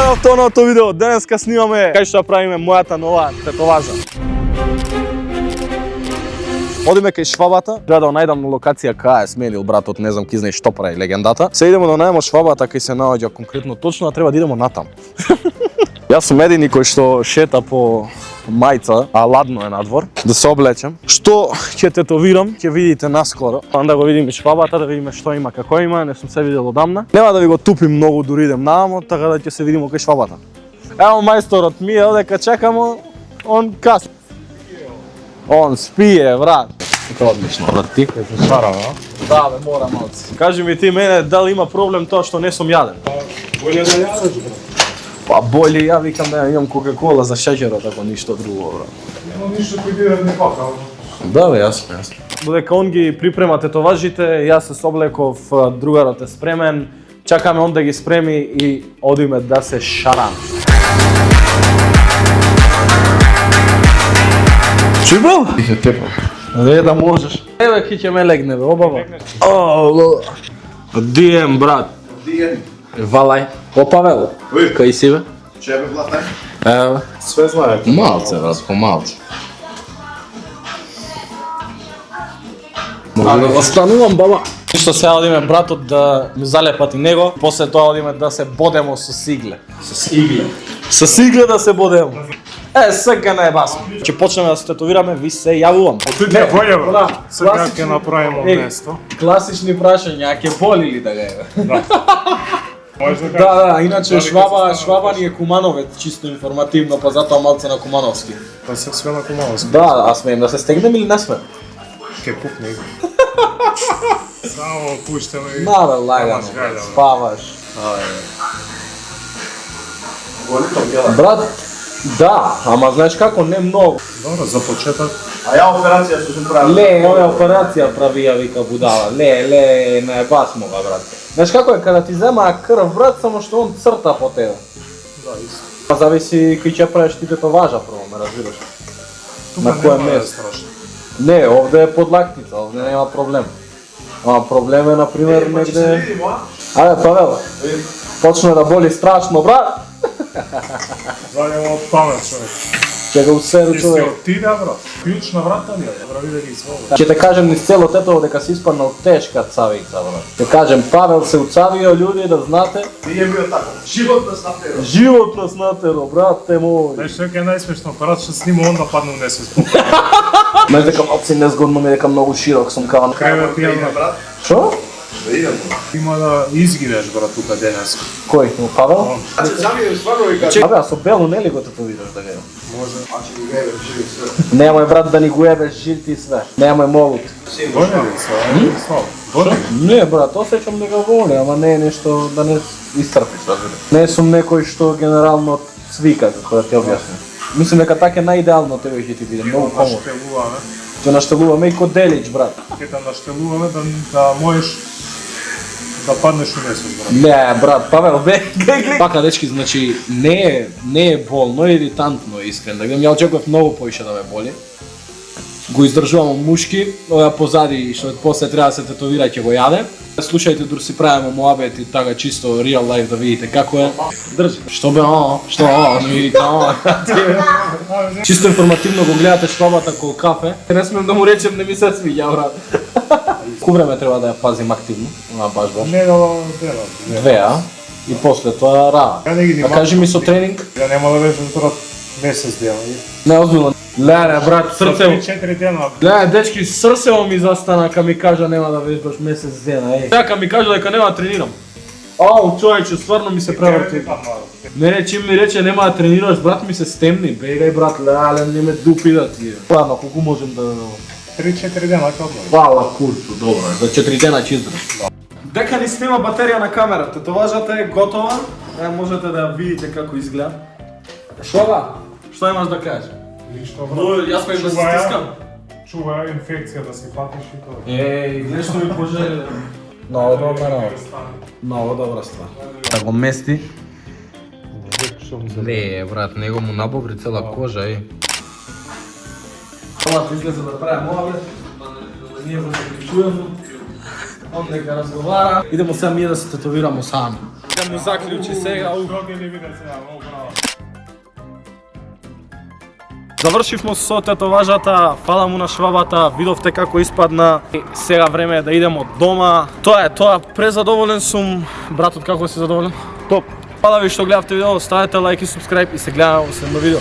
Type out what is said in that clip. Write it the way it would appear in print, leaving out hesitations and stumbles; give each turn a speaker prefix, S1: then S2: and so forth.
S1: Добре, во новото видео. Денеска снимаме кај што правиме мојата нова тетоважа. Одиме кај швабата, треба да најдам локација кај е сменил братот, не знам ки знае што прави легендата. Се идемо да најдеме швабата кај се наоѓа конкретно точно, а треба да идемо натам. Јас сум едини кој што шета по мајца, а ладно е надвор, да се облечем. Што ќе тетовирам, ќе видите наскоро. Onda го видиме швабата, да видиме што има, како има, не сум се видел одамна. Нема да ви го тупим многу дури идем наамо, така да ќе се видиме кај швабата. Ево мајсторот ми е, одека чекамо, он каси. Он спие, брат. Тоа одлично, брат, ти? Да, бе, мора малци. Кажи ми ти мене, дали има проблем тоа што не сум јаден?
S2: Болje da jadeš, brate.
S1: Па боле, ја викам да имам Кока-кола за шеќерот, ако ништо друго, брат.
S2: Нема ништо прибират никака.
S1: Да, бе, јасно. Додека он ги припрема тетоважите, јас се соблеков, другарот е спремен, чакаме он да ги спреми и одиме да се шарам. Чубел? Ти се тепа. Не да можеш. Еве, ки ќе ме легне, бе, обава. Дием, брат.
S2: Диен.
S1: Валај. О, Павел. Кај си, бе?
S2: Чебе, блатай.
S1: Еве.
S2: Све знае.
S1: Малце, брат, помалце. Може да останувам, баба. Ништо сега одиме братот да ми залепат и него, после тоа одиме да се бодемо со сигле.
S2: С игле.
S1: Со сигле да се бодемо. Сега не е басно. Ќе почнеме да се тетовираме, ви се јавувам.
S2: Тут е болje, бе.
S1: Да,
S2: Сега
S1: класични-
S2: ќе направимо
S1: Е,
S2: место.
S1: Класични прашања, а ќе боли ли да га е?
S2: Може да кажеш.
S1: Да, иначе Шваба ни е Кумановец, чисто информативно, па затоа малце на Кумановски.
S2: Да се све на Кумановски.
S1: Да, а смеем да се стегнем или не смеем?
S2: Ке пукне. Само пуштаме и...
S1: Мале, лагано,
S2: Спаваш, гајле, бе.
S1: спаваш. Брат, да, ама знаеш како, не многу.
S2: Добро, за почеток.
S3: А ја операција што сум правил.
S1: Ле, оваа операција прави, ја вика будала. Ле, не бас мога, брат. Знаеш како е, када ти зема крв, брат, само што он црта по тебе.
S2: Да, исто.
S1: Па зависи кај ќе правиш ти тетоважа прво, ме разбираш. На
S2: Тука
S1: кој
S2: нема да е
S1: место?
S2: страшно.
S1: Не, овде е подлактица, овде нема проблем. Ама проблем е, например, негде... Ајде, Павел, почна да боли страшно, брат.
S2: Зајдемо од памет, човек.
S1: Ќе го усеру
S2: Ти си
S1: човек.
S2: отида, брат. Клjuč на врата ли е? Добро, виде ги свободно.
S1: Ќе те кажем низ цело тето дека се испаднал тешка цавица, брат. Ќе кажем, Павел се уцавио, луѓе, да знате.
S3: Ние био тако. Живот нас натеро.
S1: Живот нас натеро, брате мој.
S2: Знаеш што е најсмешно? Апарат што снима, онда падна у несвест.
S1: Знаеш дека малци незгодно ми дека многу широк сум каван.
S2: Кревет
S3: Да идем,
S2: јавна.
S3: брат.
S1: Шо?
S3: Да идем.
S2: Има да изгинеш, брат, тука денес.
S1: Кој? Павел?
S3: Значи, сами стварно ви кажа.
S1: Абе, а со бело нели го тетовираш да гледам?
S2: Може.
S3: Значи, ги гледам, живи све.
S1: Немој брат да ни го ебеш жилти и све. Немој молут.
S2: Боне ли се? Слава. Боне?
S1: Не брат, осеќам дека воли, ама не е нешто да не истрпиш, разбираш. Не сум некој што генерално цвика, како да ти објаснам. Мислам дека така е најидеално тебе ќе ти биде, многу комод.
S2: Наштелуваме.
S1: Ќе наштелуваме и коделич, брат.
S2: Ке те наштелуваме да можеш да паднеш у несвест, брат.
S1: Не, брат, Павел, гледай. Така, дечки, значи не е болно, е иритантно, искрен да гледам. Ја очекував многу поише да ме боли. Го издржувам мушки, ова позади што после треба да се тетовира ќе го јаде. Слушајте дур си правиме моабет и така чисто real life да видите како е. Држи. Што бе, што, не видите, Чисто информативно го гледате швабата кол кафе. Не смем да му речем, не ми се свиѓа, брат. Ко време треба да ја пазим активно, на бажба?
S2: Недела дена.
S1: Две, а? И после тоа рада.
S2: Ја не ги
S1: А кажи ми со тренинг?
S2: Ја нема да беше брат месец дена.
S1: Не, озбилно. Леле, брат, срцево.
S2: 3-4 дена.
S1: Леле, дечки, срцево ми застана ка ми кажа нема да вежбаш месец дена, еј. Сега ка ми кажа дека нема да тренирам. Ау, човече, стварно ми се преврти. Мене чим ми рече нема да тренираш, брат ми се стемни. Бегај, брат, леле, не ме дупи да ти е. Ладно, колку можем да...
S2: 3-4 дена ќе одмори.
S1: Фала, курцу, добро, за 4 дена ќе издржам. Дека ни снима батерија на камера, тетоважата е готова. Можете да ја видите како изгледа. Шова, што имаш да кажеш?
S2: Ништо,
S1: Јас смеем да се стискам.
S2: Чувај инфекција да си фатиш и тоа.
S1: Еј, нешто ми пожели. Много добра работа. Много добра ствар. Да го мести. Не, брат, него му набобри цела кожа, еј. Ова излезе да прави моабет. Ние го приклучуваме. Он нека разговара. Идемо сега ние да се тетовирамо сами. му заклучи сега.
S2: Што ќе ли биде сега, много браво.
S1: Завршивме со тетоважата, фала му на швабата, видовте како испадна. Сега време е да идемо дома. Тоа е тоа, презадоволен сум. Братот, како си задоволен? Топ. Фала ви што гледавте видео, ставете лайк и субскрайб и се гледаме во следно видео.